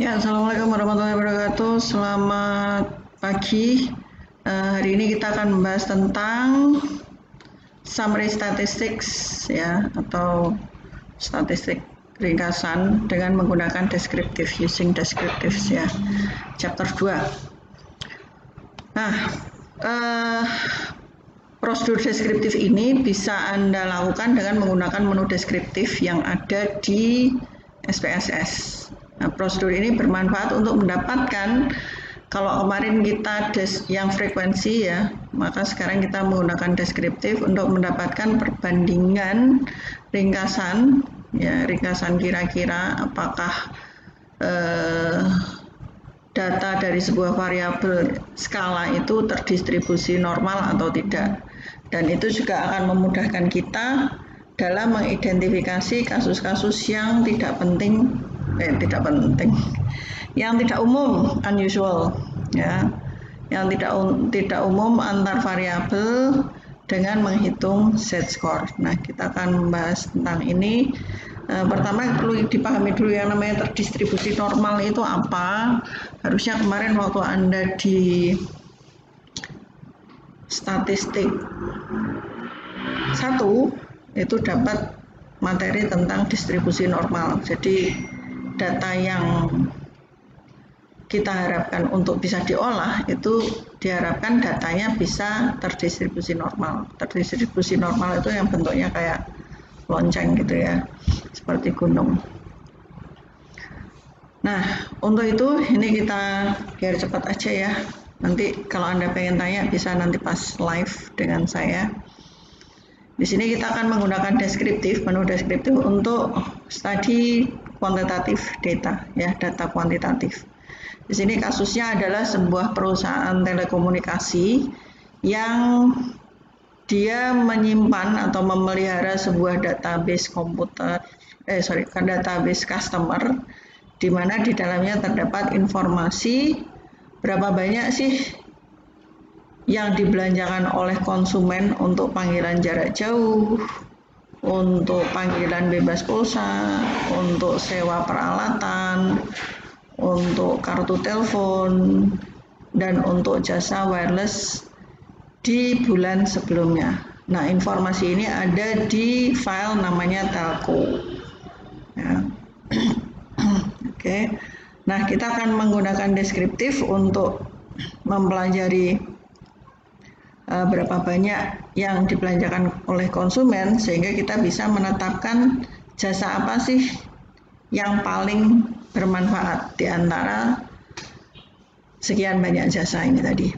Ya, Assalamualaikum warahmatullahi wabarakatuh. Selamat pagi. Hari ini kita akan membahas tentang summary statistics ya, atau statistik ringkasan dengan menggunakan descriptive, using descriptives ya. Chapter 2. Nah, prosedur deskriptif ini bisa Anda lakukan dengan menggunakan menu deskriptif yang ada di SPSS. Nah, prosedur ini bermanfaat untuk mendapatkan, kalau kemarin kita yang frekuensi ya, maka sekarang kita menggunakan deskriptif untuk mendapatkan perbandingan ringkasan, ya, ringkasan kira-kira apakah data dari sebuah variabel skala itu terdistribusi normal atau tidak. Dan itu juga akan memudahkan kita dalam mengidentifikasi kasus-kasus yang tidak penting, yang tidak umum, unusual, ya, yang tidak umum antar variabel dengan menghitung z-score. Nah, kita akan membahas tentang ini. Pertama perlu dipahami dulu yang namanya terdistribusi normal itu apa. Harusnya kemarin waktu Anda di statistik 1 itu dapat materi tentang distribusi normal. Jadi data yang kita harapkan untuk bisa diolah itu diharapkan datanya bisa terdistribusi normal. Terdistribusi normal itu yang bentuknya kayak lonceng gitu ya, seperti gunung. Nah, untuk itu ini kita biar cepat aja ya. Nanti kalau Anda pengen tanya bisa nanti pas live dengan saya. Di sini kita akan menggunakan deskriptif, menu deskriptif untuk study kuantitatif data, ya, data kuantitatif. Di sini kasusnya adalah sebuah perusahaan telekomunikasi yang dia menyimpan atau memelihara sebuah database database customer, di mana di dalamnya terdapat informasi berapa banyak sih yang dibelanjakan oleh konsumen untuk panggilan jarak jauh, untuk panggilan bebas pulsa, untuk sewa peralatan, untuk kartu telepon, dan untuk jasa wireless di bulan sebelumnya. Nah, informasi ini ada di file namanya telco. Ya. Oke. Nah, kita akan menggunakan deskriptif untuk mempelajari berapa banyak yang dibelanjakan oleh konsumen, sehingga kita bisa menetapkan jasa apa sih yang paling bermanfaat di antara sekian banyak jasa ini tadi.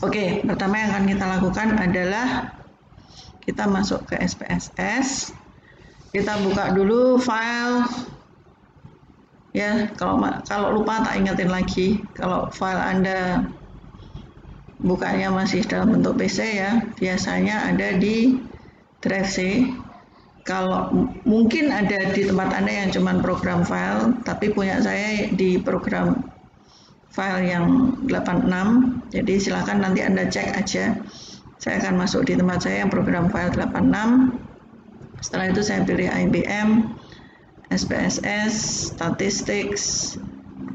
Oke, pertama yang akan kita lakukan adalah kita masuk ke SPSS. Kita buka dulu file. Ya, kalau lupa tak ingetin lagi. Kalau file Anda bukanya masih dalam bentuk PC ya, biasanya ada di drive C. Kalau mungkin ada di tempat Anda yang cuma program file, tapi punya saya di program file yang 86. Jadi silakan nanti Anda cek aja. Saya akan masuk di tempat saya yang program file 86. Setelah itu saya pilih IBM, SPSS, Statistics,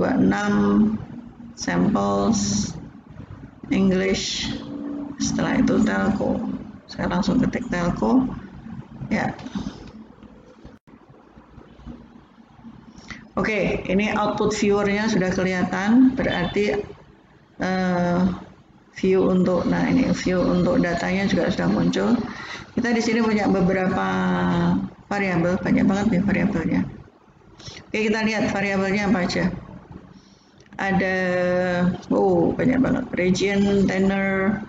26, Samples, English. Setelah itu telco. Saya langsung ketik telco. Ya. Oke, ini output viewernya sudah kelihatan, berarti view untuk datanya juga sudah muncul. Kita di sini punya beberapa variabel, banyak banget nih variabelnya. Oke, kita lihat variabelnya apa aja. Ada banyak banget, region, tenor,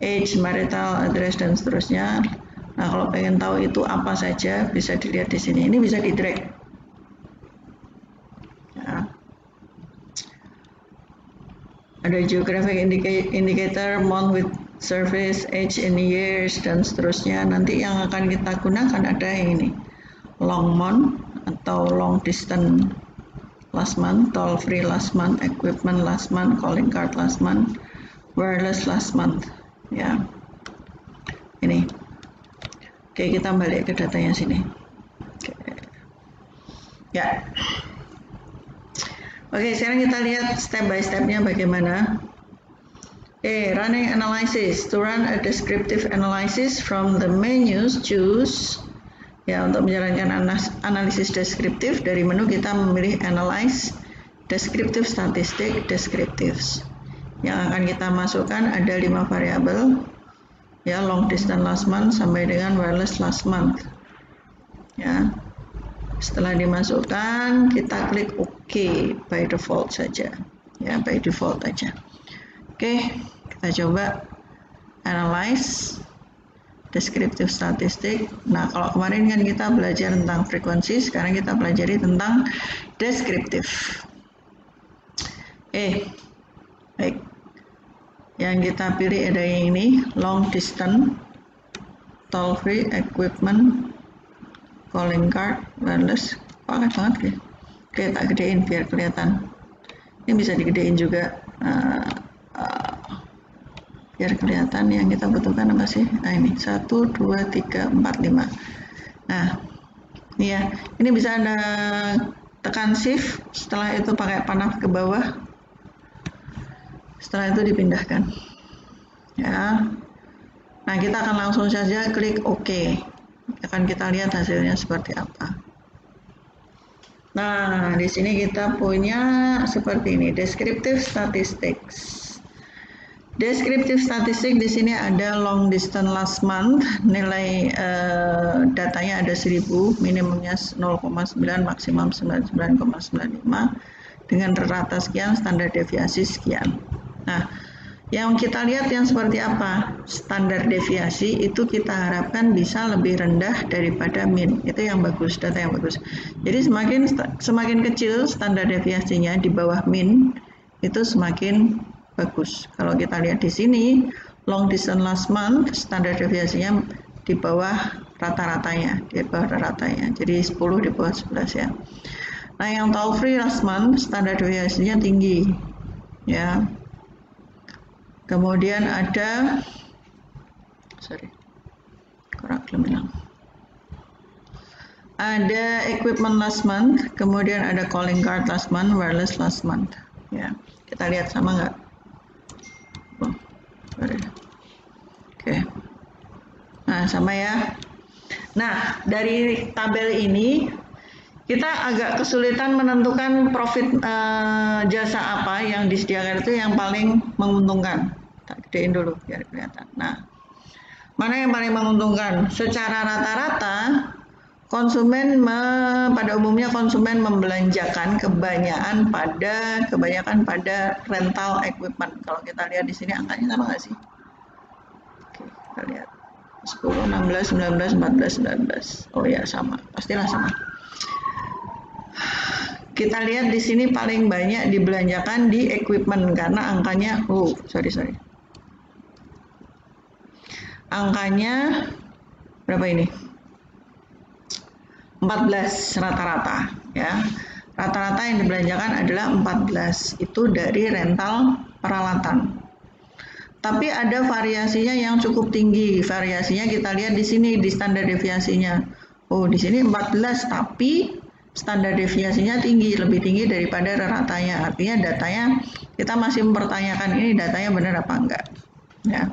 age, marital, address, dan seterusnya. Nah, kalau pengen tahu itu apa saja bisa dilihat di sini. Ini bisa di drag. Ya. Ada geographic indicator, month with service, age in years, dan seterusnya. Nanti yang akan kita gunakan ada yang ini, long month atau long distance last month, toll free last month, equipment last month, calling card last month, wireless last month. Ya, ini. Oke, kita balik ke datanya sini. Oke. Ya. Oke, sekarang kita lihat step by stepnya bagaimana. Running analysis. To run a descriptive analysis from the menus, choose. Ya, untuk menjalankan analisis deskriptif dari menu kita memilih analyze, descriptive statistic, descriptives. Yang akan kita masukkan ada 5 variabel, ya, long distance last month sampai dengan wireless last month. Ya, setelah dimasukkan kita klik OK by default saja, ya, by default aja. Oke, kita coba analyze, descriptive statistik. Nah, kalau kemarin kan kita belajar tentang frekuensi, sekarang kita pelajari tentang deskriptif. Baik. Yang kita pilih ada yang ini, long distance, toll free, equipment, calling card, wireless. Pakai banget ya. Oke, tak gedein biar kelihatan. Ini bisa digedein juga. Biar kelihatan yang kita butuhkan apa sih. Nah, ini 1, 2, 3, 4, 5. Nah, ini ya, ini bisa Anda tekan shift, setelah itu pakai panah ke bawah, setelah itu dipindahkan, ya. Nah, kita akan langsung saja klik OK. Akan kita lihat hasilnya seperti apa. Nah, di sini kita punya seperti ini, descriptive statistics. Deskriptif statistik di sini ada long distance last month, nilai datanya ada 1000, minimumnya 0,9, maksimum 99,95 dengan rata sekian, standar deviasi sekian. Nah, yang kita lihat yang seperti apa? Standar deviasi itu kita harapkan bisa lebih rendah daripada min. Itu yang bagus, data yang bagus. Jadi semakin kecil standar deviasinya di bawah min, itu semakin bagus. Kalau kita lihat di sini, long distance last month standar deviasinya di bawah rata-ratanya, Jadi 10 di bawah 11 ya. Nah, yang toll free last month standar deviasinya tinggi, ya. Kemudian ada, ada equipment last month, kemudian ada calling card last month, wireless last month, ya. Kita lihat sama nggak? Oke. Nah, sama ya. Nah, dari tabel ini kita agak kesulitan menentukan profit jasa apa yang disediakan itu yang paling menguntungkan. Tak gedein dulu biar kelihatan. Nah, mana yang paling menguntungkan? Secara rata-rata konsumen pada umumnya konsumen membelanjakan kebanyakan pada rental equipment. Kalau kita lihat di sini angkanya sama nggak sih? Oke, kita lihat 10, 16, 19, 14, 19. Oh ya, sama, pastilah sama. Kita lihat di sini paling banyak dibelanjakan di equipment karena angkanya, angkanya berapa ini? 14 rata-rata, ya. Rata-rata yang dibelanjakan adalah 14, itu dari rental peralatan. Tapi ada variasinya yang cukup tinggi. Variasinya kita lihat di sini di standar deviasinya. Oh, di sini 14, tapi standar deviasinya tinggi, lebih tinggi daripada rata-ratanya. Artinya datanya kita masih mempertanyakan ini datanya benar apa enggak, ya.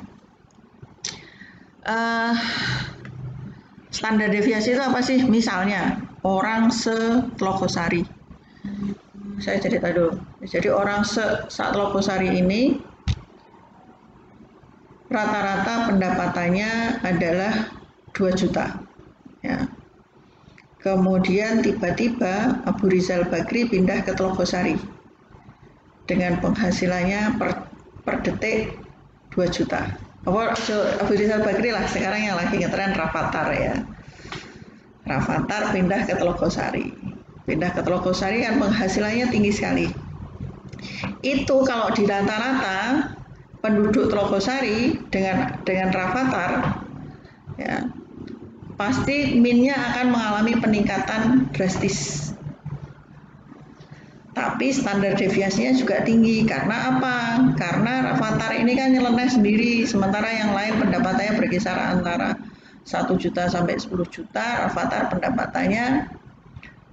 Standar deviasi itu apa sih? Misalnya orang se-Tlogosari. Saya cerita dulu. Jadi orang se-Tlogosari ini rata-rata pendapatannya adalah 2 juta. Ya. Kemudian tiba-tiba Abu Rizal Bakri pindah ke Tlogosari dengan penghasilannya per detik 2 juta. Abu Rizal Bakri lah sekarang yang lagi ngetren Rafathar ya. Rafathar pindah ke Tlogosari. Pindah ke Tlogosari kan penghasilannya tinggi sekali. Itu kalau di rata-rata penduduk Tlogosari dengan Rafathar ya, pasti minnya akan mengalami peningkatan drastis. Tapi standar deviasinya juga tinggi. Karena apa? Karena Rafathar ini kan nyeleneh sendiri, sementara yang lain pendapatannya berkisar antara 1 juta sampai 10 juta. Rafathar pendapatannya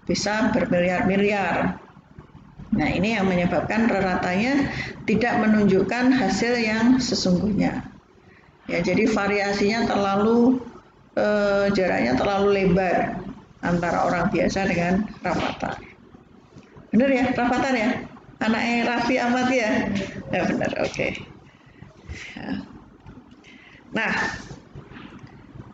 bisa bermiliar-miliar. Nah, ini yang menyebabkan reratanya tidak menunjukkan hasil yang sesungguhnya. Ya, jadi variasinya jaraknya terlalu lebar antara orang biasa dengan Rafathar. Bener ya, Rafathar ya? Anaknya Raffi Ahmad ya? Ya benar, oke. Ya. Nah,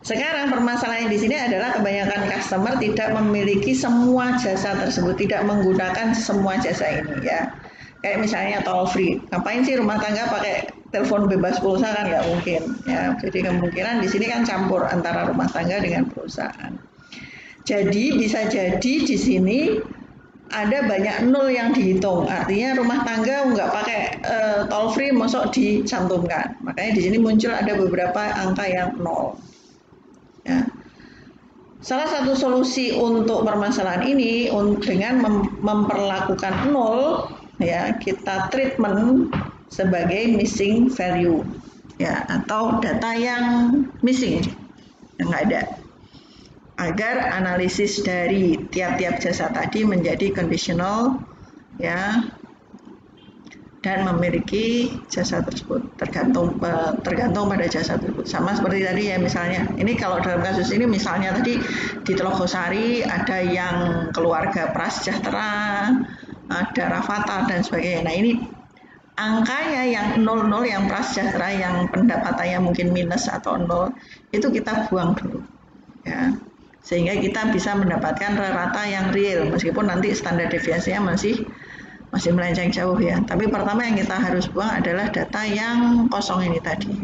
sekarang permasalahan di sini adalah kebanyakan customer tidak memiliki semua jasa tersebut, tidak menggunakan semua jasa ini ya. Kayak misalnya toll free, ngapain sih rumah tangga pakai telepon bebas pulsa, kan nggak mungkin ya. Jadi kemungkinan di sini kan campur antara rumah tangga dengan perusahaan. Jadi bisa jadi di sini ada banyak nol yang dihitung, artinya rumah tangga nggak pakai toll free masuk dicantumkan. Makanya di sini muncul ada beberapa angka yang nol. Ya. Salah satu solusi untuk permasalahan ini dengan memperlakukan nol, ya, kita treatment sebagai missing value, ya, atau data yang missing, yang nggak ada, agar analisis dari tiap-tiap jasa tadi menjadi conditional, ya, dan memiliki jasa tersebut tergantung pada jasa tersebut. Sama seperti tadi ya, misalnya ini kalau dalam kasus ini misalnya tadi di Telogosari ada yang keluarga prasejahtera, ada Rafathar dan sebagainya. Nah, ini angkanya yang 00 yang prasejahtera yang pendapatannya mungkin minus atau 0 itu kita buang dulu ya, sehingga kita bisa mendapatkan rata yang real meskipun nanti standar deviasinya masih melenceng jauh ya. Tapi pertama yang kita harus buang adalah data yang kosong ini tadi.